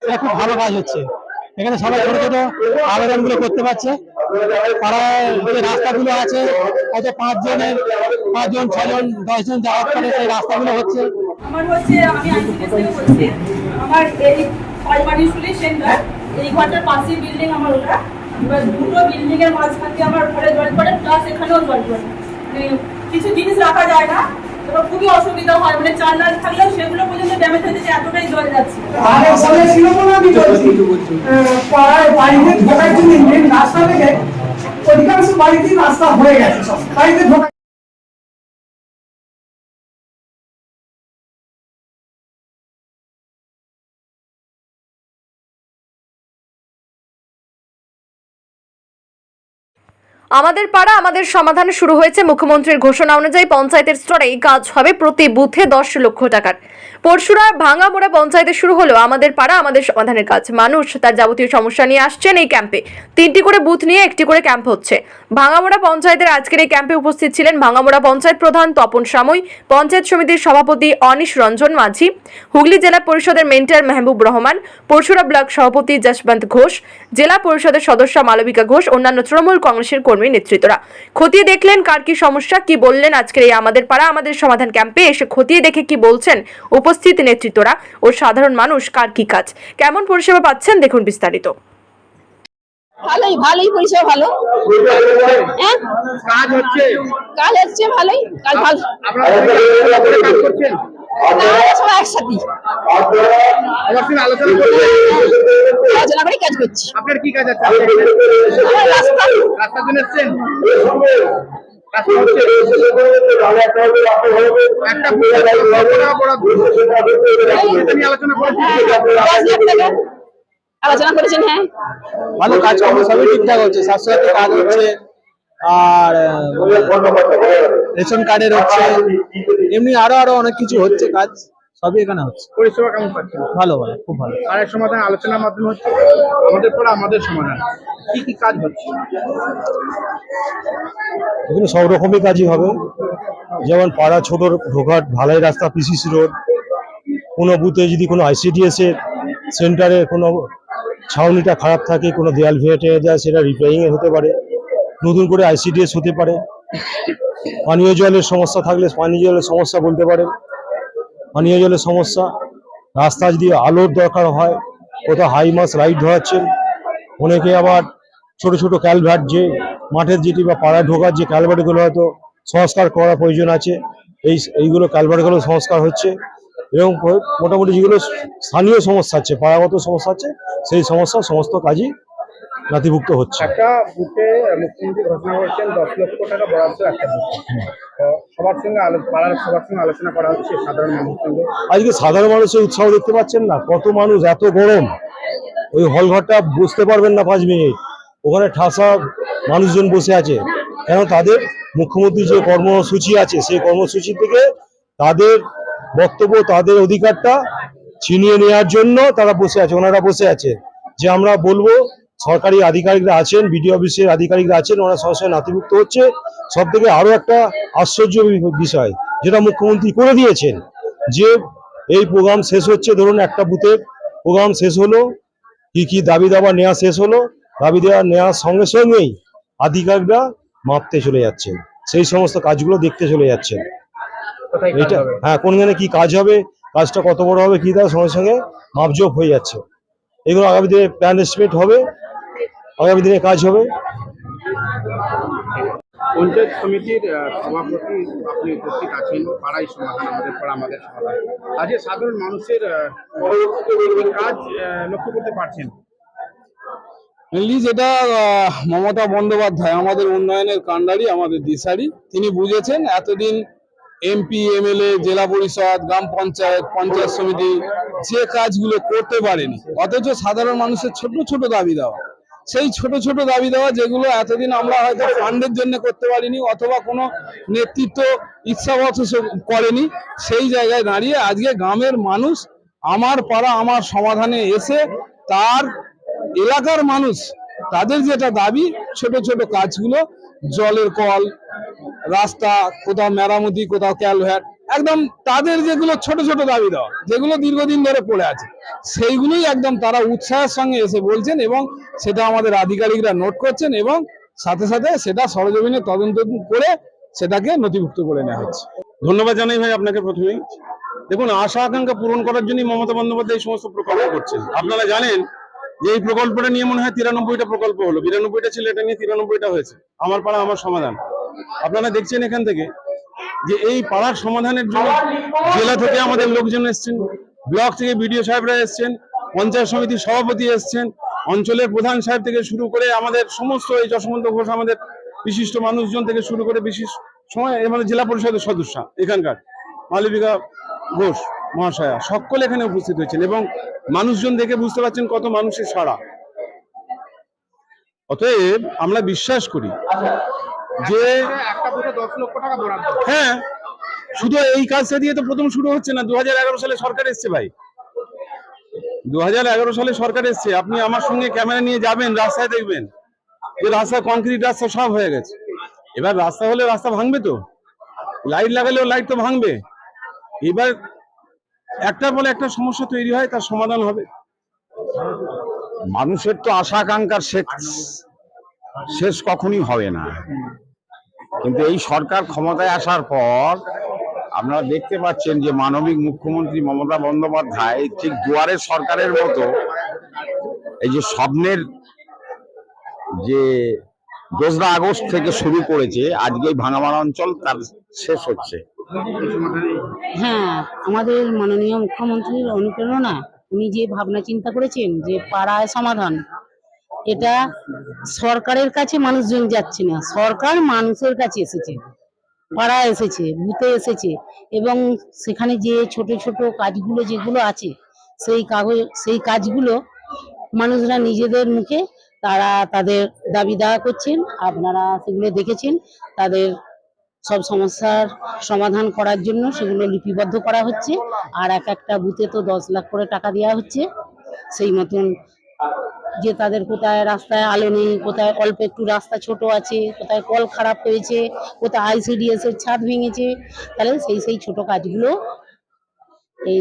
এটা খুব ভালো কাজ হচ্ছে। এখানে সবাই ছোট ছোট আবেদনগুলো করতে পারছে। পাড়ায় যে রাস্তাগুলো আছে হয়তো 5 জন 6 জন 10 জন যাওয়ার পরে সেই রাস্তাগুলো হচ্ছে। আমার হচ্ছে আমি আইসিডিএস থেকে বলছি। আমার এই প্রাইমারি স্কুলের সেন্টার, এই ঘরটার পাশে বিল্ডিং আমার ওটা। এবার দুটো বিল্ডিং এর মাঝখানে আমার ঘরে জল পড়ে, প্লাস এখানেও জল পড়ে। কিছু জিনিস রাখা যায় না, এবার খুবই অসুবিধা হয়। মানে চাল থাকলেও সেগুলো পর্যন্ত ড্যামেজ হয়ে যাচ্ছে, এতটাই জল যাচ্ছে। পাড়ায় বাড়িতে ঢোকার জন্য মেন রাস্তা থেকে অধিকাংশ বাড়িতেই রাস্তা হয়ে গেছে, সব বাড়িতে ঢোকা। আমাদের পাড়া আমাদের সমাধান শুরু হয়েছে। মুখ্যমন্ত্রীর ঘোষণা অনুযায়ী পঞ্চায়েতের স্তরে এই কাজ হবে প্রতি বুথে 10 লক্ষ টাকার। পরশুরা ভাঙামোড়া পঞ্চায়েতে শুরু হলো আমাদের পাড়া আমাদের সমাধানের কাজ। মানুষ তার যাবতীয় সমস্যা নিয়ে আসছেন এই ক্যাম্পে। 3টি করে বুথ নিয়ে একটি করে ক্যাম্প হচ্ছে। ভাঙামোড়া পঞ্চায়েতের আজকের এই ক্যাম্পে উপস্থিত ছিলেন ভাঙামোড়া পঞ্চায়েত প্রধান তপন সামুই, পঞ্চায়েত সমিতির সভাপতি অনিশ রঞ্জন মাঝি, হুগলি জেলা পরিষদের মেন্টর মেহবুব রহমান, পরশুরা ব্লক সভাপতি যশবন্ত ঘোষ, জেলা পরিষদের সদস্য মালবিকা ঘোষ, অন্যান্য তৃণমূল কংগ্রেসের কর্মী নেতৃত্বরা। খতিয়ে দেখলেন কার কি সমস্যা, কি বললেন আজকের এই আমাদের পাড়া আমাদের সমাধান ক্যাম্পে এসে খতিয়ে দেখে কি বলছেন উপস্থিত নেতৃত্বরা ও সাধারণ মানুষ। কার কি কাজ, কেমন পরিষেবা পাচ্ছেন দেখুন বিস্তারিত। ভালোই পরিষেবা ভালো। হ্যাঁ কাজ হচ্ছে ভালোই। কাজ ভালো, সবাই একসাথে আলোচনা করে কাজ করছি। আপনার কি কাজ আছে? রাস্তার জন্য এসেছেন? আলোচনা করেছেন। হ্যাঁ ভালো কাজকর্ম সবই ঠিকঠাক হচ্ছে। স্বাস্থ্যসাথী কাজ হচ্ছে, আর রেশন কার্ডের হচ্ছে, এমনি আরো অনেক কিছু হচ্ছে। কাজ সবই এখানে হচ্ছে। পরিষেবা কেমন পাচ্ছেন? ভালো, খুব ভালো। আর সমাধান আলোচনার মাধ্যমে হচ্ছে আমাদের পরে আমাদের সমাধান। কি কি কাজ হচ্ছে? এখানে সব রকমই কাজই হবে, যেমন পাড়া ছোট ঢোকার ঢালাই রাস্তা, পিসিসি রোড, কোনো বুথে যদি কোনো আইসিডিএস এর সেন্টারে কোনো ছাউনিটা খারাপ থাকে, কোনো দেয়াল ভেঙে যায়, সেটা রিপেয়ারিং এ হতে পারে, নতুন করে আইসিডিএস হতে পারে। পানীয় জলের সমস্যা থাকলে পানীয় জলের সমস্যা বলতে পারেন, পানীয় জলের সমস্যা। রাস্তা যদি আলোর দরকার হয়, কোথাও হাই মাস লাইট ধরাচ্ছেন, অনেকে আবার ছোট ছোট ক্যালভার্ট, যে মাঠের যেটি বা পাড়ায় ঢোকার যে ক্যালভার্টগুলো হয়তো সংস্কার করার প্রয়োজন আছে, এইগুলো ক্যালভার্টগুলো সংস্কার হচ্ছে। এবং মোটামুটি যেগুলো স্থানীয় সমস্যা আছে, পাড়াগত সমস্যা আছে, সেই সমস্ত কাজই নথিভুক্ত হচ্ছে। একটা বুথে মুখ্যমন্ত্রী ঘোষণা করেছেন 10 লক্ষ টাকা বরাদ্দ একটা বুথে। সবার সঙ্গে পাড়ার সবার সঙ্গে আলোচনা করা হচ্ছে সাধারণ মানুষের সঙ্গে। আজকে সাধারণ মানুষের উৎসাহ দেখতে পাচ্ছেন না? কত মানুষ, এত গরম, ওই হলঘরটা বুঝতে পারবেন না 5 মিনিট, ওখানে ঠাসা মানুষজন বসে আছে। কেন? তাদের মুখ্যমন্ত্রী যে কর্মসূচি আছে, সেই কর্মসূচি থেকে তাদের বক্তব্য, তাদের অধিকারটা ছিনিয়ে নেওয়ার জন্য তারা বসে আছে। ওনারা বসে আছে যে আমরা বলবো, সরকারি আধিকারিকরা আছেন, বিডিও অফিসের আধিকারিকরা আছেন, ওনারা সরাসরি নথিভুক্ত হচ্ছে। সব থেকে আরো একটা আশ্চর্য বিষয় যেটা মুখ্যমন্ত্রী করে দিয়েছেন, যে এই প্রোগ্রাম শেষ হচ্ছে, ধরুন একটা বুথের প্রোগ্রাম শেষ হলো, কি দাবি দাবা নেওয়া শেষ হলো, দাবি দেওয়া নেওয়ার সঙ্গে সঙ্গেই আধিকারিকরা মাপতে চলে যাচ্ছেন, সেই সমস্ত কাজগুলো দেখতে চলে যাচ্ছেন। এটা হ্যাঁ, কোনখানে কি কাজ হবে, কাজটা কত বড় হবে, কি তার সঙ্গে সঙ্গে মাপজোপ হয়ে যাচ্ছে। এগুলো আগামী দিনে প্ল্যান এস্টিমেট হবে, আগামী দিনে কাজ হবে। পঞ্চায়েত সমিতির সভাপতি আপনি উপস্থিত আছেন, পাড়াই সমাধান আমাদের পাড়া আমাদের সমাধান। আজকে সাধারণ মানুষের কাজ লক্ষ্য করতে পারছেন? মেনলি যেটা মমতা বন্দ্যোপাধ্যায় আমাদের উন্নয়নের কাণ্ডারি, আমাদের দিশারি, তিনি বুঝেছেন এতদিন এমপি, এমএলএ, জেলা পরিষদ, গ্রাম পঞ্চায়েত, পঞ্চায়েত সমিতি যে কাজগুলো করতে পারেনি, অথচ সাধারণ মানুষের ছোট ছোট দাবি দেওয়া, সেই ছোট ছোট দাবি দেওয়া যেগুলো এতদিন আমরা হয়তো ফান্ডের জন্য করতে পারিনি, অথবা কোনো নেতৃত্ব ইচ্ছাবশ করেনি, সেই জায়গায় দাঁড়িয়ে আজকে গ্রামের মানুষ আমার পাড়া আমার সমাধানে এসে তার এলাকার মানুষ তাদের যেটা দাবি, ছোট ছোট কাজগুলো, জলের কল, রাস্তা, কোথাও মেরামতি, কোথাও ক্যালভার্ট, একদম তাদের যেগুলো ছোট ছোট দাবি দেওয়া, যেগুলো দীর্ঘদিন ধরে পড়ে আছে, সেইগুলোই একদম তারা উৎসাহের সঙ্গে এসে বলছেন এবং সেটা আমাদের আধিকারিকরা নোট করছেন এবং সাথে সাথে সেটা সরেজমিনে তদন্ত করে সেটাকে নথিভুক্ত করে নেওয়া হচ্ছে। ধন্যবাদ জানাই ভাই আপনাকে। প্রথমেই দেখুন, আশা আকাঙ্ক্ষা পূরণ করার জন্যই মমতা বন্দ্যোপাধ্যায় এই সমস্ত প্রকল্প করছেন। আপনারা জানেন যে এই প্রকল্পটা নিয়ে মনে হয় 93টা প্রকল্প হলো, 92টা ছিল, এটা নিয়ে 93টা হয়েছে। আমার পাড়া আমার সমাধান। আপনারা দেখছেন এখান থেকে যে এই পাড়ার সমাধানের জন্য জেলা থেকে আমাদের লোকজন এসছেন, ব্লক থেকে বিডিও সাহেবরা এসছেন, পঞ্চায়েত সমিতির সভাপতি এসছেন, অঞ্চলের প্রধান সাহেব থেকে শুরু করে আমাদের সমস্ত এই যশবন্ত ঘোষ আমাদের বিশিষ্ট মানুষজন থেকে শুরু করে বিশেষ সময় আমাদের জেলা পরিষদের সদস্য এখানকার মালবিকা ঘোষ মহাশয়া সকলে এখানে উপস্থিত হয়েছেন এবং মানুষজন দেখে বুঝতে পারছেন কত মানুষের সাড়া। অতএব আমরা বিশ্বাস করি যে একটা বুথে 10 লক্ষ টাকা বরাদ্দ। হ্যাঁ, শুধু এই কাজটা দিয়ে তো প্রথম শুরু হচ্ছে না। 2011 সালে সরকার এসছে ভাই, 2011 সালে সরকার এসছে। আপনি আমার সঙ্গে ক্যামেরা নিয়ে যাবেন, রাস্তায় দেখবেন যে রাস্তা, কংক্রিট রাস্তা সব হয়ে গেছে। এবার রাস্তা হলে রাস্তা ভাঙবে তো, লাইট লাগালেও লাইট তো ভাঙবে। এবার একটার পরে একটা সমস্যা তৈরি হয়, তার সমাধান হবে। মানুষের তো আশা আকাঙ্ক্ষার শেষ কখনই হবে না, কিন্তু এই সরকার ক্ষমতায় আসার পর আপনারা দেখতে পাচ্ছেন যে মানবিক মুখ্যমন্ত্রী মমতা বন্দ্যোপাধ্যায় ঠিক দুয়ারের সরকারের মতো এই যে স্বপ্নের যে 2রা আগস্ট থেকে শুরু করেছে, আজকে এই ভাঙামারা অঞ্চল তার শেষ হচ্ছে। হ্যাঁ, আমাদের মাননীয় মুখ্যমন্ত্রীর অনুপ্রেরণা, উনি যে ভাবনা চিন্তা করেছেন যে পাড়ায় সমাধান, এটা সরকারের কাছে মানুষজন যাচ্ছে না, সরকার মানুষের কাছে এসেছে, পাড়ায় এসেছে, বুথে এসেছে এবং সেখানে যে ছোট ছোট কাজগুলো যেগুলো আছে সেই কাজগুলো মানুষরা নিজেদের মুখে তারা তাদের দাবি দাওয়া করছেন। আপনারা সেগুলো দেখেছেন, তাদের সব সমস্যার সমাধান করার জন্য সেগুলো লিপিবদ্ধ করা হচ্ছে। আর একটা বুথে তো 10 লাখ করে টাকা দেওয়া হচ্ছে। সেই মতন যে তাদের কোথায় রাস্তায় আলো নেই, কোথায় অল্প একটু রাস্তা ছোট আছে, কোথায় কল খারাপ হয়েছে, কোথায় ICDS এর ছাদ ভেঙেছে, তাহলে সেই ছোট কাজগুলো এই